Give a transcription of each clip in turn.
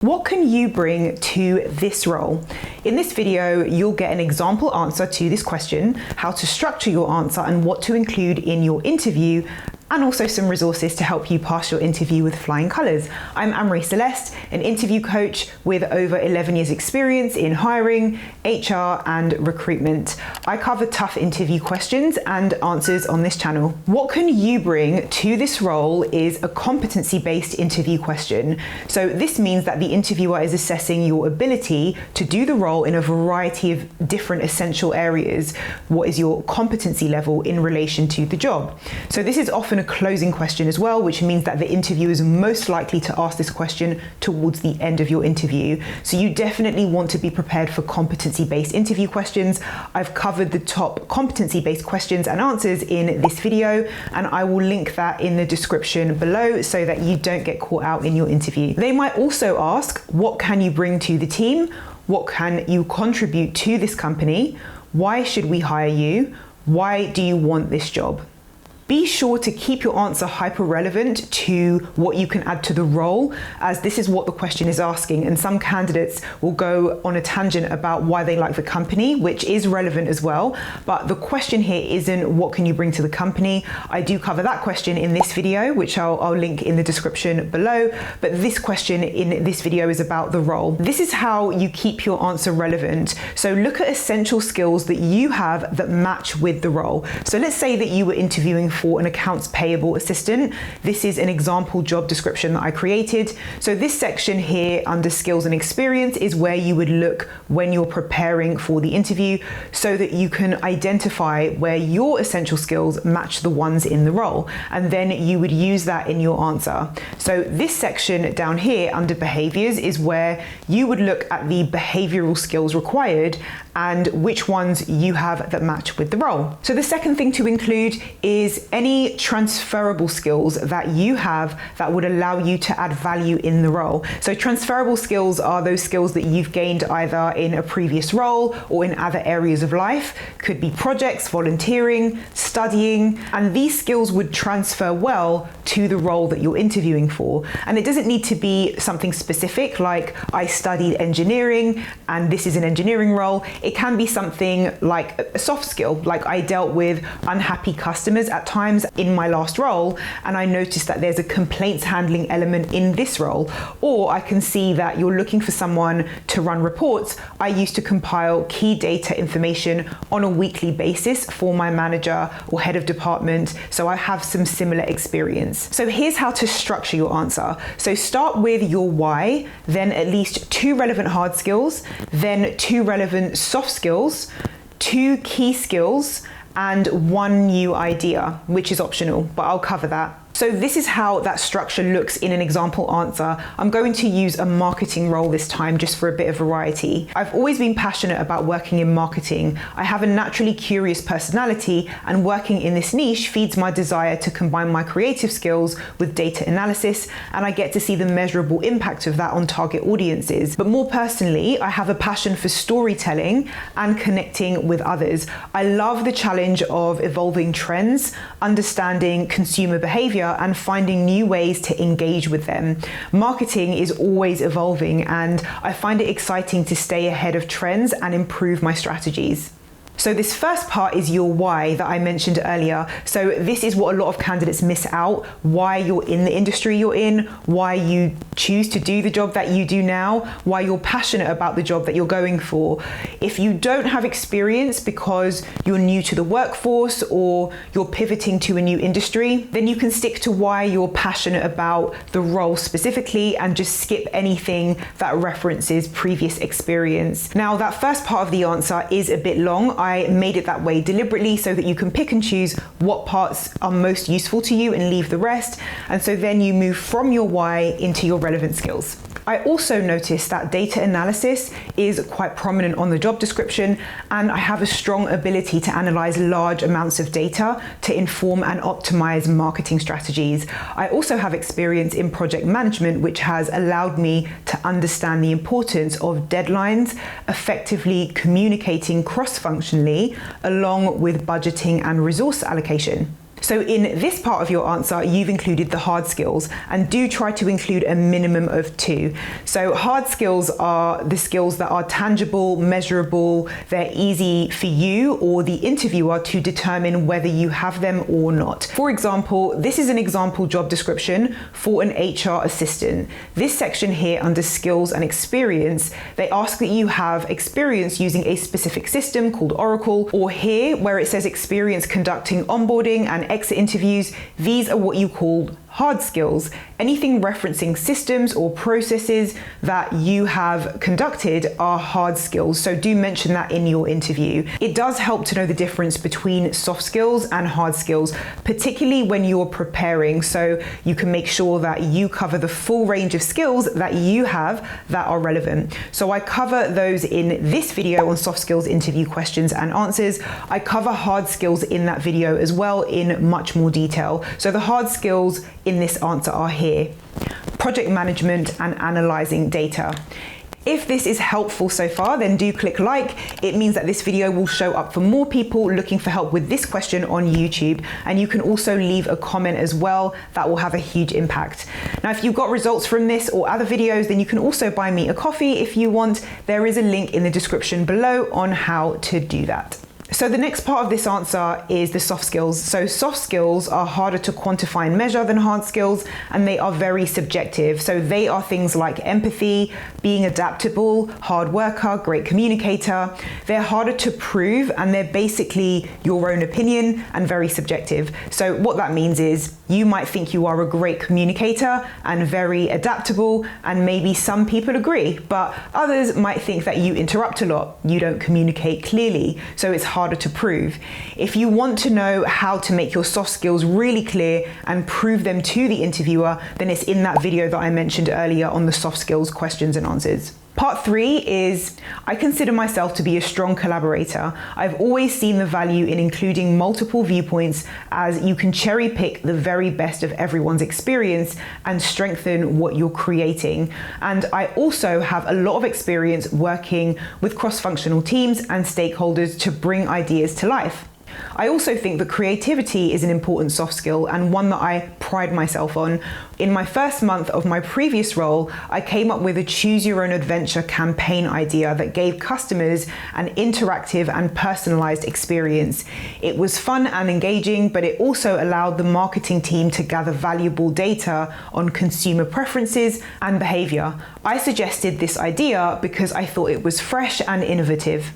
What can you bring to this role? In this video, you'll get an example answer to this question, how to structure your answer and what to include in your interview, and also some resources to help you pass your interview with flying colours. I'm Amri Celeste, an interview coach with over 11 years experience in hiring, HR and recruitment. I cover tough interview questions and answers on this channel. What can you bring to this role is a competency-based interview question. So this means that the interviewer is assessing your ability to do the role in a variety of different essential areas. What is your competency level in relation to the job? So this is often a closing question as well, which means that the interviewer is most likely to ask this question towards the end of your interview. So you definitely want to be prepared for competency-based interview questions. I've covered the top competency-based questions and answers in this video, and I will link that in the description below so that you don't get caught out in your interview. They might also ask, what can you bring to the team? What can you contribute to this company? Why should we hire you? Why do you want this job? Be sure to keep your answer hyper-relevant to what you can add to the role, as this is what the question is asking, and some candidates will go on a tangent about why they like the company, which is relevant as well, but the question here isn't what can you bring to the company. I do cover that question in this video, which I'll link in the description below, but this question in this video is about the role. This is how you keep your answer relevant. So look at essential skills that you have that match with the role. So let's say that you were interviewing for an accounts payable assistant. This is an example job description that I created. So this section here under skills and experience is where you would look when you're preparing for the interview so that you can identify where your essential skills match the ones in the role. And then you would use that in your answer. So this section down here under behaviors is where you would look at the behavioral skills required and which ones you have that match with the role. So the second thing to include is any transferable skills that you have that would allow you to add value in the role. So transferable skills are those skills that you've gained either in a previous role or in other areas of life. Could be projects, volunteering, studying, and these skills would transfer well to the role that you're interviewing for. And it doesn't need to be something specific like I studied engineering and this is an engineering role. It can be something like a soft skill, like I dealt with unhappy customers at times in my last role, and I noticed that there's a complaints handling element in this role. Or I can see that you're looking for someone to run reports. I used to compile key data information on a weekly basis for my manager or head of department, so I have some similar experience. So here's how to structure your answer. So start with your why, then at least 2 relevant hard skills, then 2 relevant soft skills, 2 key skills, and 1 new idea, which is optional, but I'll cover that. So this is how that structure looks in an example answer. I'm going to use a marketing role this time just for a bit of variety. I've always been passionate about working in marketing. I have a naturally curious personality, and working in this niche feeds my desire to combine my creative skills with data analysis, and I get to see the measurable impact of that on target audiences. But more personally, I have a passion for storytelling and connecting with others. I love the challenge of evolving trends, understanding consumer behavior, and finding new ways to engage with them. Marketing is always evolving, and I find it exciting to stay ahead of trends and improve my strategies. So this first part is your why that I mentioned earlier. So this is what a lot of candidates miss out, why you're in the industry you're in, why you choose to do the job that you do now, why you're passionate about the job that you're going for. If you don't have experience because you're new to the workforce or you're pivoting to a new industry, then you can stick to why you're passionate about the role specifically and just skip anything that references previous experience. Now, that first part of the answer is a bit long. I made it that way deliberately so that you can pick and choose what parts are most useful to you and leave the rest. And so then you move from your why into your relevant skills. I also noticed that data analysis is quite prominent on the job description, and I have a strong ability to analyze large amounts of data to inform and optimize marketing strategies. I also have experience in project management, which has allowed me to understand the importance of deadlines, effectively communicating cross-functionally, along with budgeting and resource allocation. So in this part of your answer, you've included the hard skills, and do try to include a minimum of 2. So hard skills are the skills that are tangible, measurable, they're easy for you or the interviewer to determine whether you have them or not. For example, this is an example job description for an HR assistant. This section here under skills and experience, they ask that you have experience using a specific system called Oracle, or here where it says experience conducting onboarding and exit interviews, these are what you call hard skills. Anything referencing systems or processes that you have conducted are hard skills, so do mention that in your interview. It does help to know the difference between soft skills and hard skills, particularly when you're preparing, so you can make sure that you cover the full range of skills that you have that are relevant. So I cover those in this video on soft skills interview questions and answers. I cover hard skills in that video as well in much more detail. So the hard skills in this answer are here: project management and analyzing data. If this is helpful so far, then do click like. It means that this video will show up for more people looking for help with this question on YouTube. And you can also leave a comment as well. That will have a huge impact. Now, if you've got results from this or other videos, then you can also buy me a coffee if you want. There is a link in the description below on how to do that. So the next part of this answer is the soft skills. So soft skills are harder to quantify and measure than hard skills, and they are very subjective. So they are things like empathy, being adaptable, hard worker, great communicator. They're harder to prove, and they're basically your own opinion and very subjective. So what that means is you might think you are a great communicator and very adaptable, and maybe some people agree, but others might think that you interrupt a lot, you don't communicate clearly, so it's harder to prove. If you want to know how to make your soft skills really clear and prove them to the interviewer, then it's in that video that I mentioned earlier on the soft skills questions and answers. Part 3 is, I consider myself to be a strong collaborator. I've always seen the value in including multiple viewpoints, as you can cherry pick the very best of everyone's experience and strengthen what you're creating. And I also have a lot of experience working with cross-functional teams and stakeholders to bring ideas to life. I also think that creativity is an important soft skill and one that I pride myself on. In my first month of my previous role, I came up with a choose your own adventure campaign idea that gave customers an interactive and personalized experience. It was fun and engaging, but it also allowed the marketing team to gather valuable data on consumer preferences and behavior. I suggested this idea because I thought it was fresh and innovative.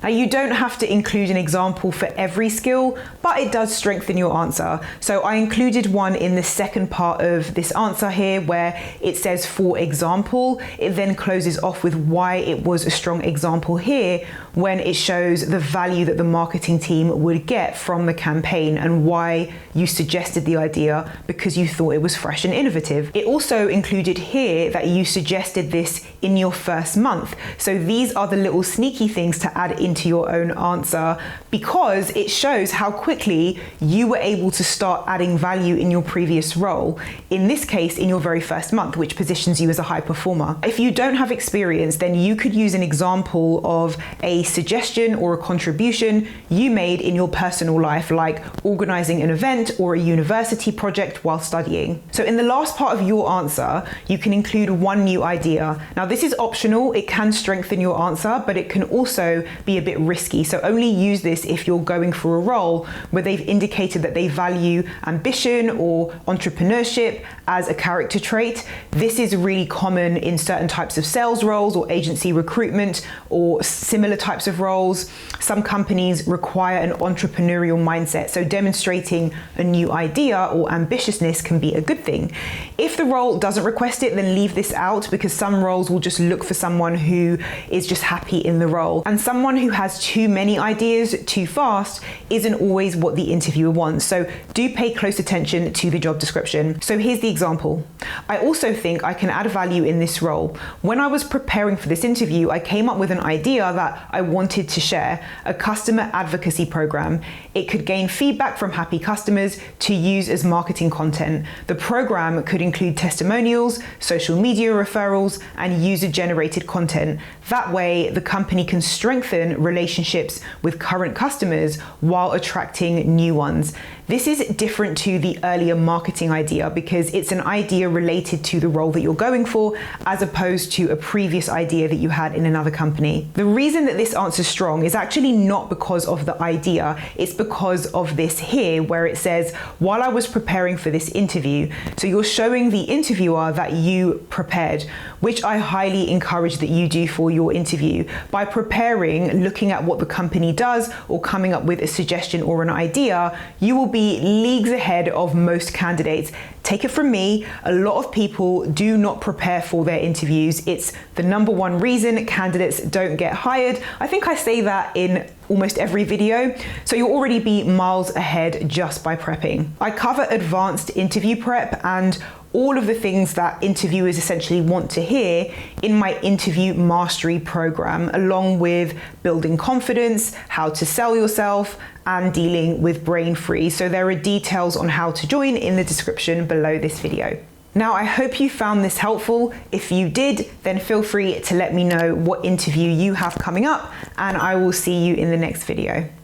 Now, you don't have to include an example for every skill, but it does strengthen your answer. So I included one in the second part of this answer here where it says, for example. It then closes off with why it was a strong example here, when it shows the value that the marketing team would get from the campaign and why you suggested the idea because you thought it was fresh and innovative. It also included here that you suggested this in your first month. So these are the little sneaky things to add into your own answer, because it shows how quickly you were able to start adding value in your previous role. In this case, in your very first month, which positions you as a high performer. If you don't have experience, then you could use an example of a suggestion or a contribution you made in your personal life, like organizing an event or a university project while studying. So in the last part of your answer, you can include one new idea. Now, this is optional. It can strengthen your answer, but it can also be a bit risky. So only use this if you're going for a role where they've indicated that they value ambition or entrepreneurship as a character trait. This is really common in certain types of sales roles or agency recruitment or similar types of roles. Some companies require an entrepreneurial mindset, so demonstrating a new idea or ambitiousness can be a good thing. If the role doesn't request it, then leave this out, because some roles will just look for someone who is just happy in the role. And someone who has too many ideas too fast isn't always what the interviewer wants. So do pay close attention to the job description. So here's the example. I also think I can add value in this role. When I was preparing for this interview, I came up with an idea that I wanted to share, a customer advocacy program. It could gain feedback from happy customers to use as marketing content. The program could include testimonials, social media referrals, and user-generated content. That way, the company can strengthen relationships with current customers while attracting new ones. This is different to the earlier marketing idea because it's an idea related to the role that you're going for as opposed to a previous idea that you had in another company. The reason that this answer is strong is actually not because of the idea, it's because of this here where it says, while I was preparing for this interview. So you're showing the interviewer that you prepared, which I highly encourage that you do for your interview. By preparing, looking at what the company does or coming up with a suggestion or an idea, you will be leagues ahead of most candidates. Take it from me, a lot of people do not prepare for their interviews. It's the number one reason candidates don't get hired. I think I say that in almost every video, so you'll already be miles ahead just by prepping. I cover advanced interview prep and all of the things that interviewers essentially want to hear in my interview mastery program, along with building confidence, how to sell yourself, and dealing with brain freeze. So there are details on how to join in the description below this video. Now, I hope you found this helpful. If you did, then feel free to let me know what interview you have coming up, and I will see you in the next video.